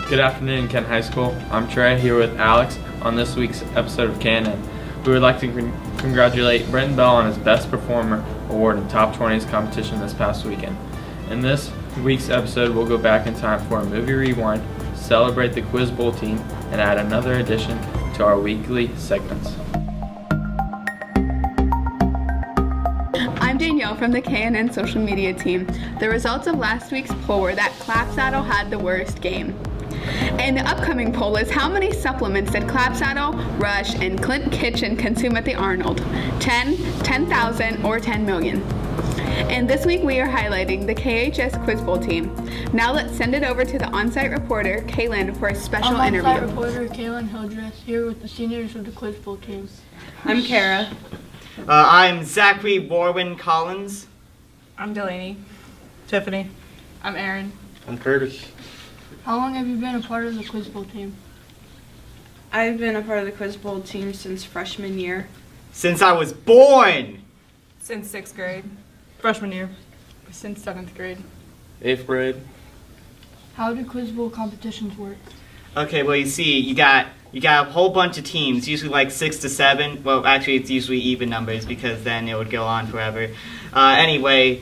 Good afternoon, Kent High School. I'm Trey here with Alex on this week's episode of KNN. We would like to congratulate Brenton Bell on his Best Performer award in Top 20s competition this past weekend. In this week's episode, we'll go back in time for a movie rewind, celebrate the Quiz Bowl team, and add another addition to our weekly segments. I'm Danielle from the KNN social media team. The results of last week's poll were that Clapsaddle had the worst game. And the upcoming poll is how many supplements did Clapsaddle, Rush, and Clint Kitchen consume at the Arnold? 10, 10,000, or 10 million? And this week we are highlighting the KHS Quiz Bowl team. Now let's send it over to the on-site reporter, Kaylin, for a special interview. I'm on-site reporter Kaylin Hildreth here with the seniors of the Quiz Bowl team. I'm Kara. I'm Zachary Warwin Collins. I'm Delaney. Tiffany. I'm Aaron. I'm Curtis. How long have you been a part of the Quiz Bowl team? I've been a part of the Quiz Bowl team since freshman year. Since I was born! Since 6th grade. Freshman year. Since 7th grade. 8th grade. How do Quiz Bowl competitions work? Okay, well you see, you got a whole bunch of teams, usually like 6 to 7. Well, actually it's usually even numbers because then it would go on forever. So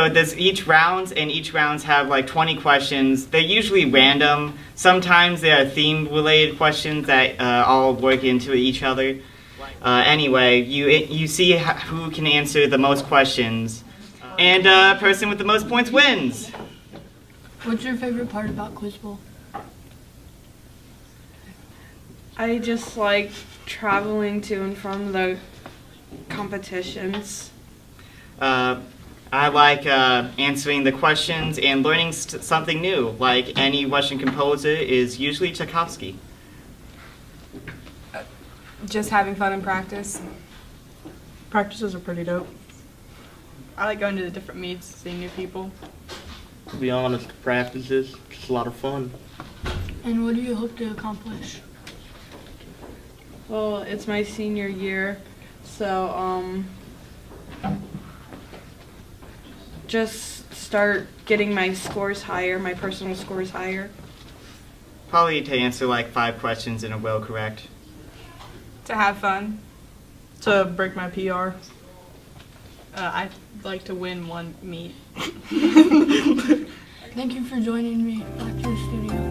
there's each rounds, and each rounds have like 20 questions. They're usually random. Sometimes they are theme-related questions that all work into each other. You see who can answer the most questions, and person with the most points wins. What's your favorite part about Quiz Bowl? I just like traveling to and from the competitions. I like answering the questions and learning something new. Like any Russian composer is usually Tchaikovsky. Just having fun in practice. Practices are pretty dope. I like going to the different meets, seeing new people. To be honest, practices, just a lot of fun. And what do you hope to accomplish? Well, it's my senior year, so just start getting my scores higher, my personal scores higher. Probably to answer like 5 questions in a row correct. To have fun. To break my PR. I'd like to win one meet. Thank you for joining me back to the studio.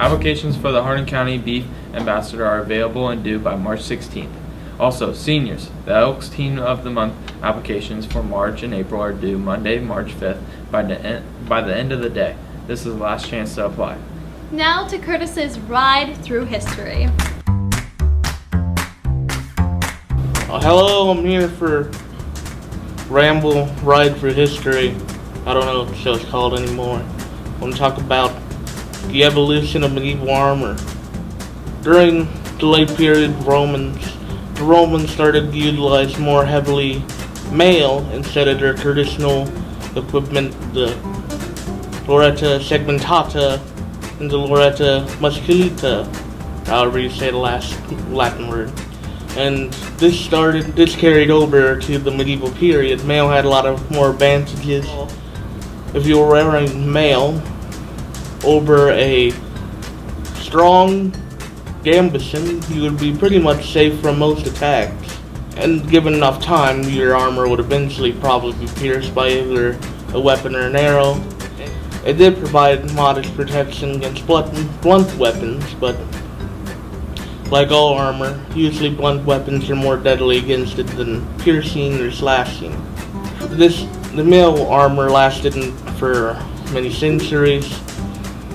Applications for the Hardin County Beef Ambassador are available and due by March 16th. Also, seniors, the Elks Team of the Month applications for March and April are due Monday, March 5th by the end of the day. This is the last chance to apply. Now to Curtis's Ride Through History. Hello, I'm here for Ramble, Ride for History. I don't know what the show's called anymore. I want to talk about the evolution of medieval armor. During the late period, the Romans started to utilize more heavily mail instead of their traditional equipment, the Loretta segmentata and the Loretta musculita, however you say the last Latin word. And this carried over to the medieval period. Mail had a lot of more advantages. If you were wearing mail over a strong gambeson, you would be pretty much safe from most attacks. And given enough time, your armor would eventually probably be pierced by either a weapon or an arrow. It did provide modest protection against blunt weapons, but like all armor, usually blunt weapons are more deadly against it than piercing or slashing. The mail armor lasted for many centuries,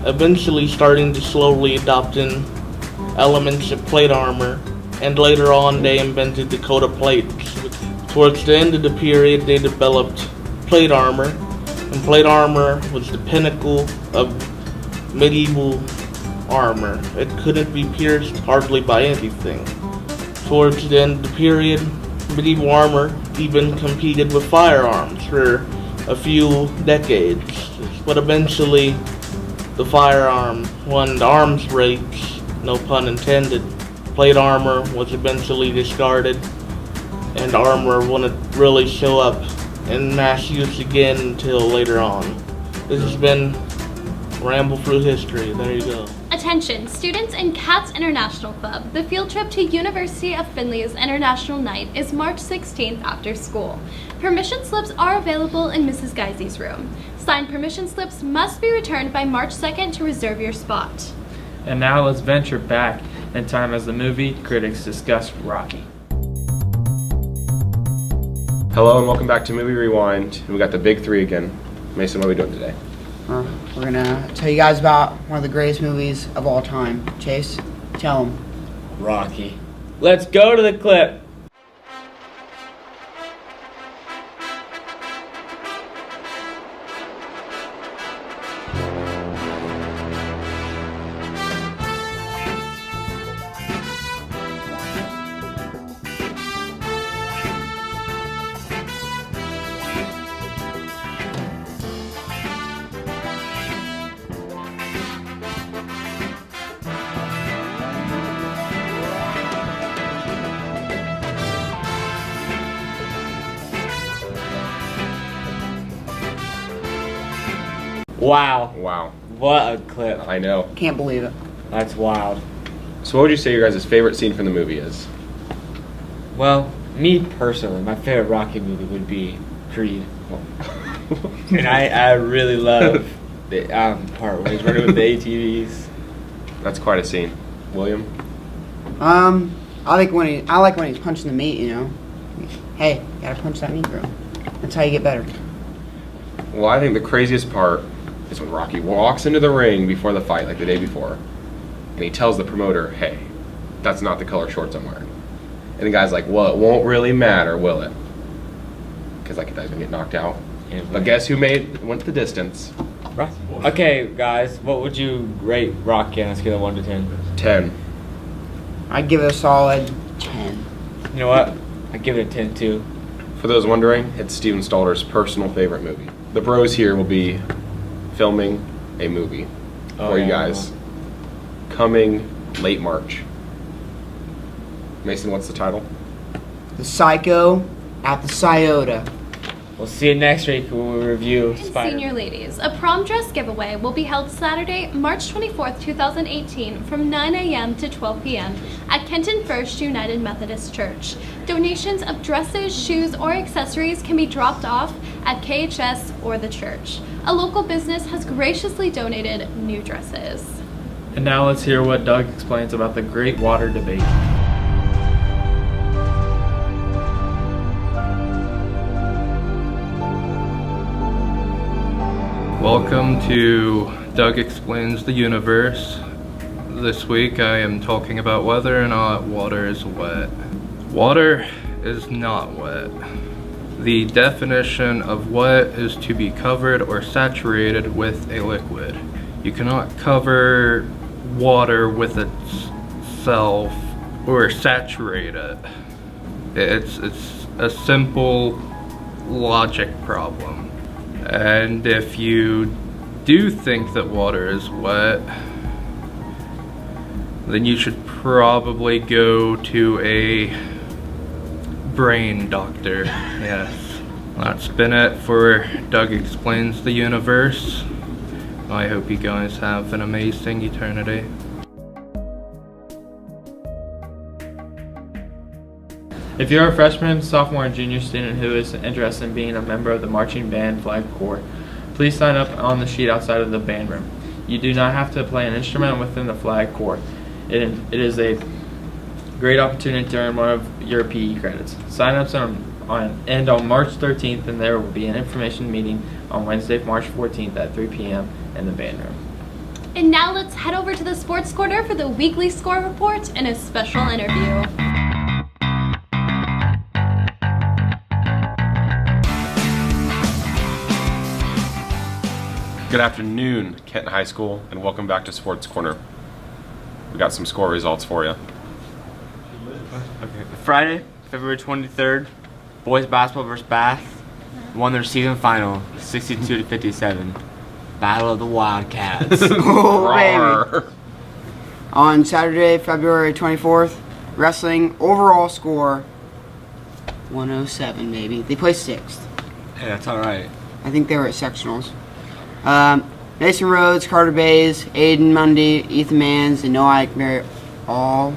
eventually starting to slowly adopt in elements of plate armor, and later on they invented Dakota plates. Towards the end of the period they developed plate armor, and plate armor was the pinnacle of medieval armor. It couldn't be pierced hardly by anything. Towards the end of the period, medieval armor even competed with firearms for a few decades, but eventually the firearm won the arms race, no pun intended. Plate armor was eventually discarded, and armor wouldn't really show up in mass use again until later on. This has been Ramble Through History. There you go. Attention, students in CATS International Club. The field trip to University of Findlay's International Night is March 16th after school. Permission slips are available in Mrs. Geisey's room. Signed permission slips must be returned by March 2nd to reserve your spot. And now let's venture back in time as the movie critics discuss Rocky. Hello and welcome back to Movie Rewind. We got the big three again. Mason, what are we doing today? We're gonna tell you guys about one of the greatest movies of all time. Chase, tell them. Rocky. Let's go to the clip. Wow. Wow. What a clip. I know. Can't believe it. That's wild. So what would you say your guys' favorite scene from the movie is? Well, me personally, my favorite Rocky movie would be Creed. And I really love the part where he's running with the ATVs. That's quite a scene. William? I like when he's punching the meat, you know. Hey, you gotta punch that meat, bro. That's how you get better. Well, I think the craziest part is when Rocky walks into the ring before the fight, like the day before, and he tells the promoter, hey, that's not the color shorts I'm wearing. And the guy's like, well, it won't really matter, will it? Because like, guy's gonna get knocked out. Yeah, but guess who went the distance? Rocky. Okay, guys, what would you rate Rocky on a scale of 1 to 10? 10. I'd give it a solid 10. You know what? I'd give it a 10 too. For those wondering, it's Steven Stalter's personal favorite movie. The bros here will be filming a movie for you guys. Coming late March. Mason, what's the title? The Psycho at the Scioto. We'll see you next week when we review And Spider. senior ladies, a prom dress giveaway will be held Saturday, March 24th, 2018 from 9 a.m. to 12 p.m. at Kenton First United Methodist Church. Donations of dresses, shoes, or accessories can be dropped off at KHS or the church. A local business has graciously donated new dresses. And now let's hear what Doug explains about the Great Water Debate. Welcome to Doug Explains the Universe. This week I am talking about whether or not water is wet. Water is not wet. The definition of wet is to be covered or saturated with a liquid. You cannot cover water with itself or saturate it. It's a simple logic problem. And if you do think that water is wet, then you should probably go to a brain doctor. Yes. That's been it for Doug Explains the Universe. I hope you guys have an amazing eternity. If you're a freshman, sophomore, and junior student who is interested in being a member of the marching band flag corps, please sign up on the sheet outside of the band room. You do not have to play an instrument within the flag corps. It is a great opportunity to earn one of your PE credits. Sign-ups end on March 13th, and there will be an information meeting on Wednesday, March 14th at 3 p.m. in the band room. And now let's head over to the sports corner for the weekly score report and a special interview. Good afternoon, Kent High School, and welcome back to Sports Corner. We got some score results for you. Okay. Friday, February 23rd, boys basketball versus Bath won their season final, 62-57. Battle of the Wildcats. Oh, baby. On Saturday, February 24th, wrestling overall score 107, baby. They placed 6th. Hey, that's all right. I think they were at sectionals. Mason Rhodes, Carter Bays, Aiden Mundy, Ethan Mans, and Noah Eichmer all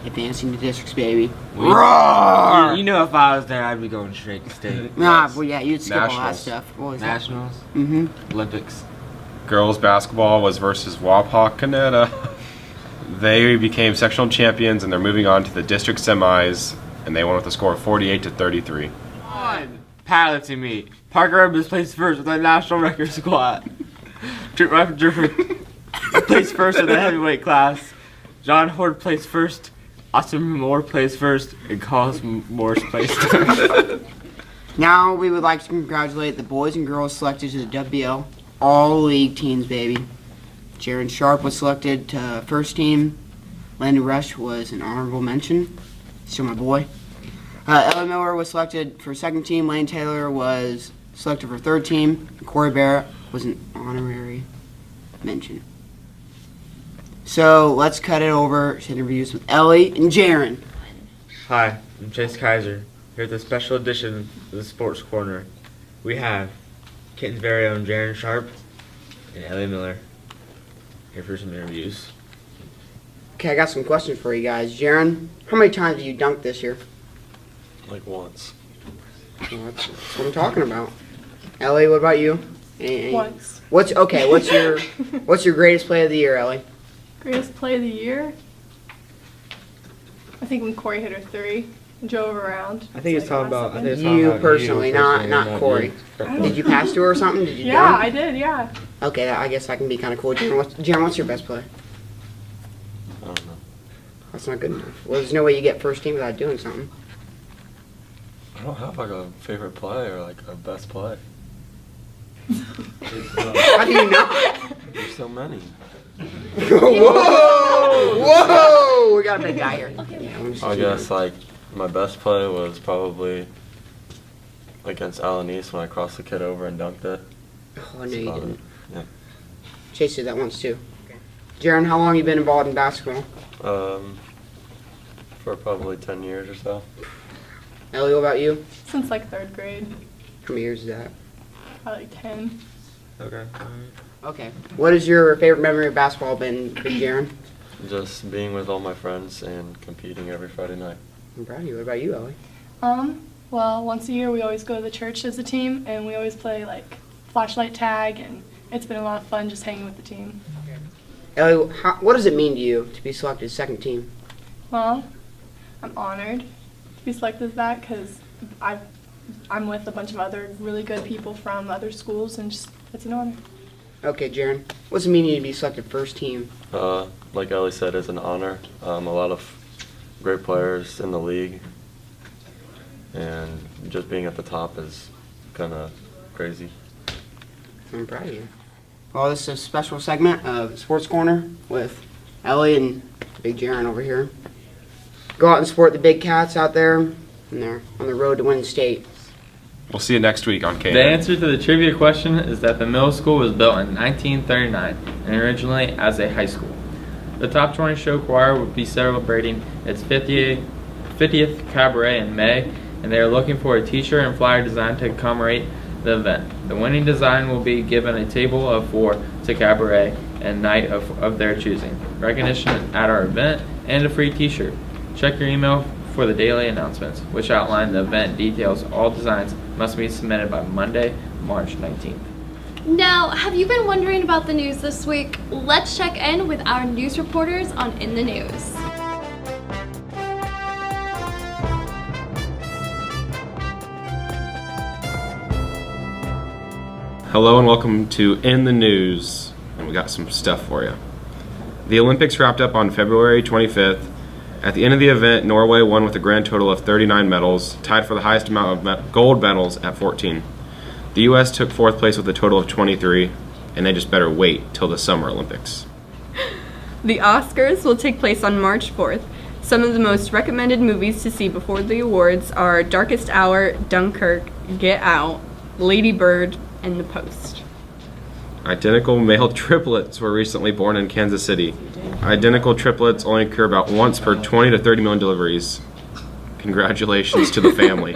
advancing to districts, baby. Roar! You know, if I was there, I'd be going straight to state. Nah, well, yeah, you'd skip all that Nationals. stuff. What was that? Nationals, Mm-hmm. Olympics. Girls basketball was versus Wapakoneta. They became sectional champions, and they're moving on to the district semis, and they won with a score of 48-33. Piloting me. Parker Evans placed first with a national record squat. Trent Riffeldorfer placed first in the heavyweight class. John Horde placed first. Austin Moore placed first. And Carlos Morris placed third. Now we would like to congratulate the boys and girls selected to the WBL All-League teams, baby. Jaron Sharp was selected to first team. Landon Rush was an honorable mention. Still my boy. Ellie Miller was selected for second team. Lane Taylor was selected for third team. And Corey Barrett was an honorary mention. So let's cut it over to interviews with Ellie and Jaron. Hi, I'm Chase Kaiser. Here at the special edition of the Sports Corner. We have Kenton's very own Jaron Sharp and Ellie Miller here for some interviews. Okay, I got some questions for you guys. Jaron, how many times have you dunked this year? Like once. Well, that's what I'm talking about. Ellie, what about you? Once. What's your greatest play of the year, Ellie? Greatest play of the year? I think when Corey hit her 3 and drove around. I think it's talking about You personally, not Corey. Did you pass to her or something? Did you Yeah, dunk? I did, yeah. Okay, I guess that can be kind of cool. Jaron, what's your best play? I don't know. That's not good enough. Well, there's no way you get first team without doing something. I don't have like a favorite play or like a best play. How do you know? There's so many. Whoa! We got a big guy here. Yeah, I guess like my best play was probably against Alan East when I crossed the kid over and dunked it. Oh, no, you didn't. Yeah. Chase did that once too. Jaron, how long have you been involved in basketball? For probably 10 years or so. Ellie, what about you? Since like 3rd grade. How many years is that? Probably 10. Okay. Okay. What has your favorite memory of basketball been, Big Jaron? Just being with all my friends and competing every Friday night. I'm proud of you. What about you, Ellie? Well, once a year we always go to the church as a team, and we always play like flashlight tag, and it's been a lot of fun just hanging with the team. Ellie, what does it mean to you to be selected second team? Well, I'm honored to be selected as that because I'm with a bunch of other really good people from other schools, and just it's an honor. Okay, Jaron, what does it mean to you to be selected first team? Like Ellie said, it's an honor. A lot of great players in the league, and just being at the top is kind of crazy. I'm proud of you. Well, this is a special segment of Sports Corner with Ellie and Big Jaron over here. Go out and support the Big Cats out there, and they're on the road to win state. We'll see you next week on KNN. The answer to the trivia question is that the middle school was built in 1939 and originally as a high school. The Top 20 Show Choir will be celebrating its 50th cabaret in May, and they are looking for a t-shirt and flyer design to commemorate the event. The winning design will be given a table of 4 to cabaret and night of their choosing, recognition at our event, and a free t-shirt. Check your email for the daily announcements, which outline the event details. All designs must be submitted by Monday, March 19th. Now, have you been wondering about the news this week? Let's check in with our news reporters on In the News. Hello and welcome to In the News, and we got some stuff for you. The Olympics wrapped up on February 25th. At the end of the event, Norway won with a grand total of 39 medals, tied for the highest amount of gold medals at 14. The U.S. took 4th place with a total of 23, and they just better wait till the Summer Olympics. The Oscars will take place on March 4th. Some of the most recommended movies to see before the awards are Darkest Hour, Dunkirk, Get Out, Lady Bird, and The Post. Identical male triplets were recently born in Kansas City. Identical triplets only occur about once per 20 to 30 million deliveries. Congratulations to the family.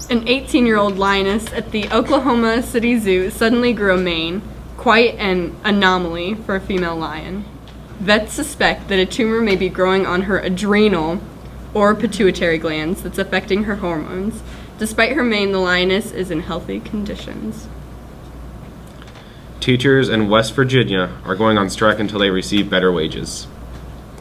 An 18-year-old lioness at the Oklahoma City Zoo suddenly grew a mane, quite an anomaly for a female lion. Vets suspect that a tumor may be growing on her adrenal or pituitary glands that's affecting her hormones. Despite her mane, the lioness is in healthy conditions. Teachers in West Virginia are going on strike until they receive better wages.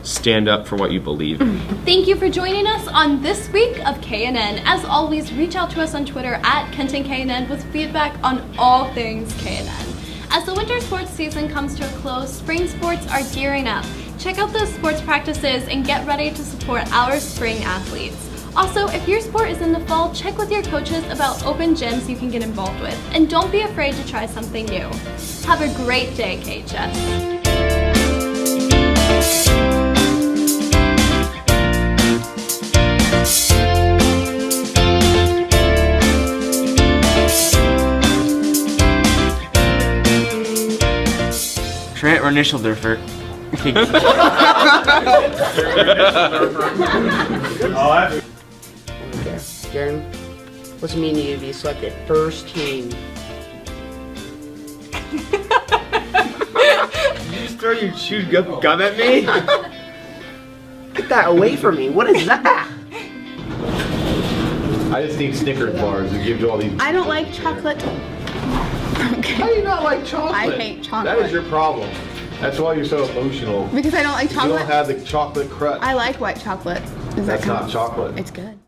Stand up for what you believe in. Thank you for joining us on this week of KNN. As always, reach out to us on Twitter at KentonKNN with feedback on all things KNN. As the winter sports season comes to a close, spring sports are gearing up. Check out those sports practices and get ready to support our spring athletes. Also, if your sport is in the fall, check with your coaches about open gyms you can get involved with. And don't be afraid to try something new. Have a great day, KHS. Trent Renishaldurfer. Darren, what's it mean to you to be selected first team? You just throw your chewed gum at me? Get that away from me. What is that? I just need Snickers bars to give you all these. I don't like chocolate. Okay. How do you not like chocolate? I hate chocolate. That is your problem. That's why you're so emotional. Because I don't like chocolate. You don't have the chocolate crust. I like white chocolate. Is That's that not chocolate. It's good.